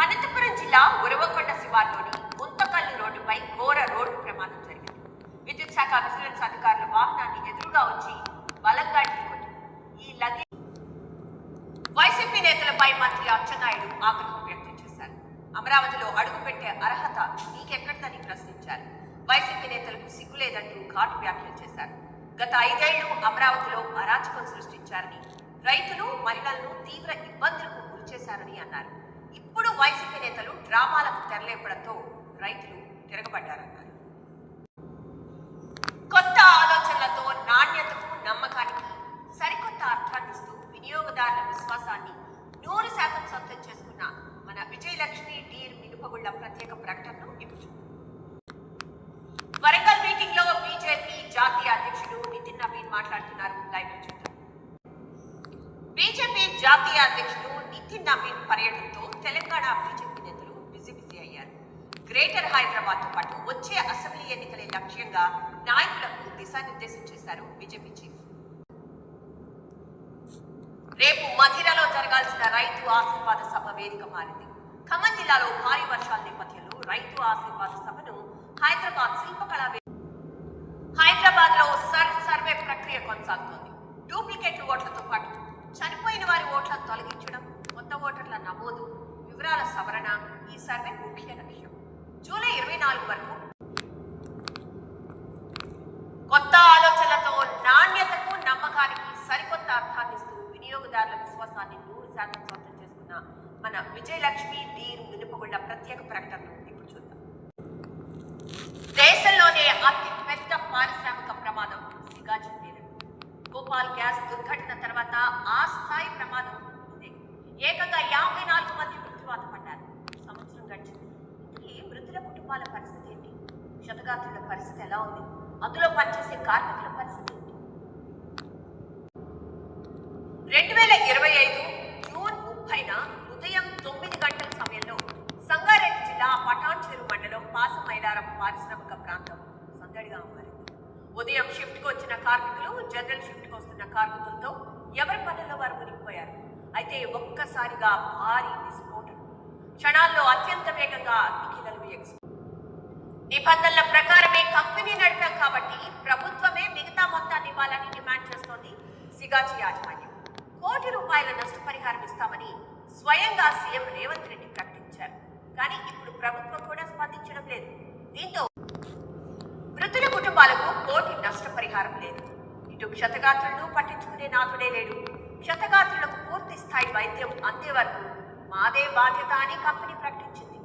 అనంతపురం జిల్లా ఉరవకొండ శివార్లోని గుంతకల్లు రోడ్డుపై ఘోర రోడ్డు ప్రమాదం జరిగింది. విద్యుత్ శాఖ విజిలెన్స్ అధికారుల వాహనాన్ని ఎదురుగా వచ్చి బలంగా ఢీకొట్టారు. ఈ లగేజ్ వైసీపీ నేతలపై మంత్రి అచ్చెన్నాయుడు ఆగ్రహం వ్యక్తం చేశారు. అమరావతిలో అడుగుపెట్టే అర్హత నీకెక్కడిదని ప్రశ్నించారు. వైసీపీ నేతలకు సిగ్గులేదంటూ ఘాటు వ్యాఖ్యలు చేశారు. గత 5 ఏళ్లు అమరావతిలో అరాచకం సృష్టించారని, రైతులు మహిళలను తీవ్ర ఇబ్బందులకు గురిచేశారని అన్నారు. ఇప్పుడు వైసీపీ నేతలు డ్రామాలకు తెరలేపడంతో రైతులు తిరగబడ్డారన్నారు. కొత్త ఆలోచనలతో నాణ్యతకు నమ్మకానికి సరికొత్త అర్థాన్నిస్తూ వినియోగదారుల విశ్వాసాన్ని 100% సొంతం చేసుకున్న మన విజయలక్ష్మి డీర్ మినుపగుళ్ల ప్రత్యేక ప్రకటనను ఇప్పుడు వరంగల్ మీటింగ్ లో బీజేపీ జాతీయ అధ్యక్షుడు నితిన్ నవీన్ మాట్లాడుతున్నారు. లైవ్ చూద్దాం. బీజేపీ జాతీయ అధ్యక్షుడు నితిన్ నవీన్ పర్యటనతో తెలంగాణ బీజేపీ నేతలు బిజీ అయ్యారు. గ్రేటర్ హైదరాబాద్ తో పాటు వచ్చే అసెంబ్లీ ఎన్నికలే లక్ష్యంగా నాయకులకు దిశానిర్దేశం చేశారు బీజేపీ చీఫ్. రేపు మధిరలో జరగాల్సిన రైతు ఆశీర్వాద సభ వేదిక మారింది. ఖమ్మం జిల్లాలో భారీ వర్షాల నేపథ్యంలో రైతు ఆశీర్వాద సభను హైదరాబాద్ లో సర్వే ప్రక్రియ కొనసాగుతోంది. డూప్లికేట్ ఓట్లతో పాటు చనిపోయిన వారి ఓట్లను తొలగించడం, కొత్త ఓటర్ల నమోదు, వివరాల సవరణ ఈ సర్వే ముఖ్య లక్ష్యం. జూలై 24 వరకు కొత్త ఆలోచనలతో నాణ్యతకు నమ్మకానికి సరికొత్త అర్థాన్నిస్తూ వినియోగదారుల విశ్వాసాన్ని 100% సొంతం చేసుకున్న మన విజయలక్ష్మి డీర్ మినుపగుళ్ల ప్రత్యేక ప్రకటనను ఇప్పుడు చూద్దాం. దేశంలోనే అతి పెద్ద పారిశ్రామిక ప్రమాదం సిగాచి పేరు. భోపాల్ గ్యాస్ దుర్ఘటన తర్వాత ఆ స్థాయి ప్రమాదం ఇదే. ఏకంగా 54 మంది మృత్యువాత పడ్డారు. సంవత్సరం గడిచింది. ఈ మృతుల కుటుంబాల పరిస్థితి ఏంటి? క్షతగాత్రుల పరిస్థితి ఎలా ఉంది? అందులో పనిచేసే కార్మికుల పరిస్థితి ఏంటి? 2025 జూన్ 30న ఉదయం 9 గంటల సమయంలో సంగారెడ్డి జిల్లా పటాన్చెరు మండలం పాసమైలారం పారిశ్రామిక ప్రాంతం సందడిగా మారింది. ఉదయం షిఫ్ట్ కు వచ్చిన కార్మికులు జనరల్ షిఫ్ట్ కు వస్తున్న కార్మికులతో ఎవరి పనుల్లో వారు మునిగిపోయారు. అయితే ఒక్కసారిగా భారీ విస్ఫోటనం. క్షణాల్లో అత్యంత వేగంగా అగ్నికిలలు నిబంధనల ప్రకారమే కంపెనీ నడిపాం కాబట్టి ప్రభుత్వమే మిగతా మొత్తాన్ని ఇవ్వాలని డిమాండ్ చేస్తోంది సిగాచి యాజమాన్యం. ₹1 కోటి నష్టపరిహారం ఇస్తామని స్వయంగా సీఎం రేవంత్ రెడ్డి ప్రకటించారు. కానీ ఇప్పుడు ప్రభుత్వం కూడా స్పందించడం లేదు. దీంతో మృతుల కుటుంబాలకు ₹1 కోటి నష్టపరిహారం లేదు. ఇటు క్షతగాత్రులను పట్టించుకునే నాథుడే లేడు. క్షతగాత్రులకు పూర్తి స్థాయి వైద్యం అందే వరకు మాదే బాధ్యత అని కంపెనీ ప్రకటించింది.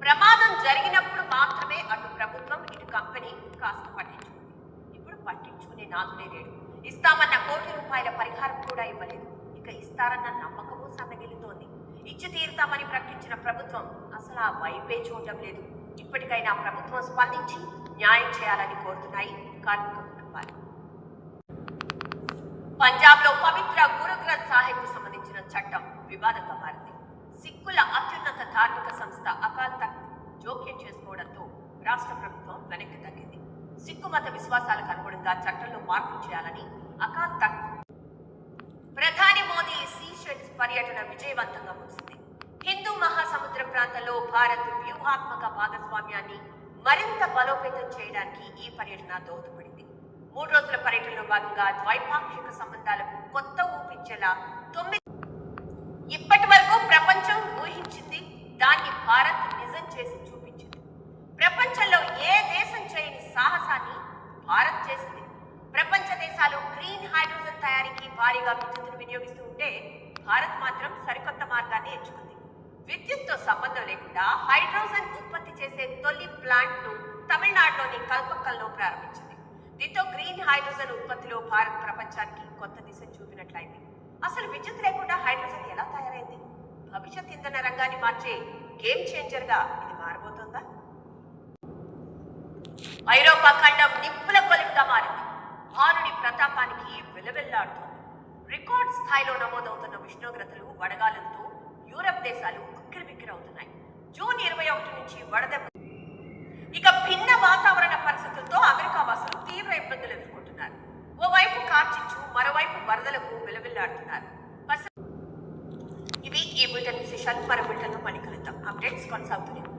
ప్రమాదం జరిగినప్పుడు మాత్రమే అటు ప్రభుత్వం ఇటు కంపెనీ కాస్త పట్టించుకుంది. ఇప్పుడు పట్టించుకునే నాథుడే లేడు. ఇస్తామన్న ₹1 కోటి పరిహారం కూడా ఇవ్వలేదు. ఇక ఇస్తారన్న నమ్మకము సన్నగిల్లుతోంది. ఇచ్చి తీరుతామని ప్రకటించిన ప్రభుత్వం అసలు ఆ వైపే చూడటం లేదు. ఇప్పటికైనా ప్రభుత్వం స్పందించి న్యాయం చేయాలని కోరుతున్నాయి కార్మిక కుటుంబాలు. పంజాబ్ లో పవిత్ర గురు గ్రంథ్ సాహిబ్ కు సంబంధించిన చట్టం వివాదంగా మారింది. సిక్కుల అత్యున్నత ధార్మిక సంస్థ అకాల్ తఖ్త్ జోక్యం చేసుకోవడంతో రాష్ట్ర ప్రభుత్వం వెనక్కి తగ్గింది. సిక్కు మత విశ్వాసాలకు అనుగుణంగా చట్టంలో మార్పులు చేయాలని అకాల్ తఖ్త్ ప్రధాని మోదీ సీషెల్స్ పర్యటన విజయవంతంగా ముగిసింది. హిందూ మహాసముద్ర ప్రాంతంలో భారత్ వ్యూహాత్మక భాగస్వామ్యాన్ని మరింత బలోపేతం చేయడానికి ఈ పర్యటన దోహదపడింది. 3 రోజుల పర్యటనలో భాగంగా ద్వైపాక్షిక సంబంధాలకు కొత్త ఊపించేలా ఇప్పటి వరకు ప్రపంచం ఊహించింది దాన్ని భారత్ నిజం చేసి చూపించింది. ప్రపంచంలో ఏ దేశం చేయని సాహసాన్ని భారత్ చేసింది. ప్రపంచ దేశాలు గ్రీన్ హైడ్రోజన్ తయారీకి భారీగా విద్యుత్తును వినియోగిస్తూ ఉంటే భారత్ మాత్రం సరికొత్త మార్గాన్ని ఎంచుకుంది. విద్యుత్తో సంబంధం లేకుండా హైడ్రోజన్ ఉత్పత్తి చేసే తొలి ప్లాంట్ ను తమిళనాడులోని కల్పక్కల్లో ప్రారంభించింది. దీంతో గ్రీన్ హైడ్రోజన్ ఉత్పత్తిలో భారత్ ప్రపంచానికి కొత్త దిశ చూపినట్లయింది. అసలు విద్యుత్ లేకుండా హైడ్రోజన్ ఎలా తయారైంది? భవిష్యత్ ఇంధన రంగాన్ని మార్చే గేమ్ చేంజర్ గా ఇది మారబోతోందా? ఐరోపా ఖండం నిప్పుల కొలిమిగా మారింది. భానుడి ప్రతాపానికి వెలవెల్లాడుతోంది. రికార్డ్ స్థాయిలో నమోదవుతున్న ఉష్ణోగ్రతలు, వడగాలులతో యూరప్ దేశాలు ఉక్కిరిబిక్కిరవుతున్నాయి. జూన్ 21 నుంచి వడదెబ్బ. ఇక భిన్న వాతావరణ పరిస్థితులతో అమెరికా వాసులు తీవ్ర ఇబ్బందులు ఎదుర్కొంటున్నారు. ఓవైపు కార్చిచ్చు, మరోవైపు వరదలకు విలవిల్లాడుతున్నారు. ఇవి ఈ బులెటిన్ విశేషాలు. మరో బులెటిన్లో మళ్ళీ కలుద్దాం. అప్డేట్స్ కొనసాగుతూనే ఉంటాయి.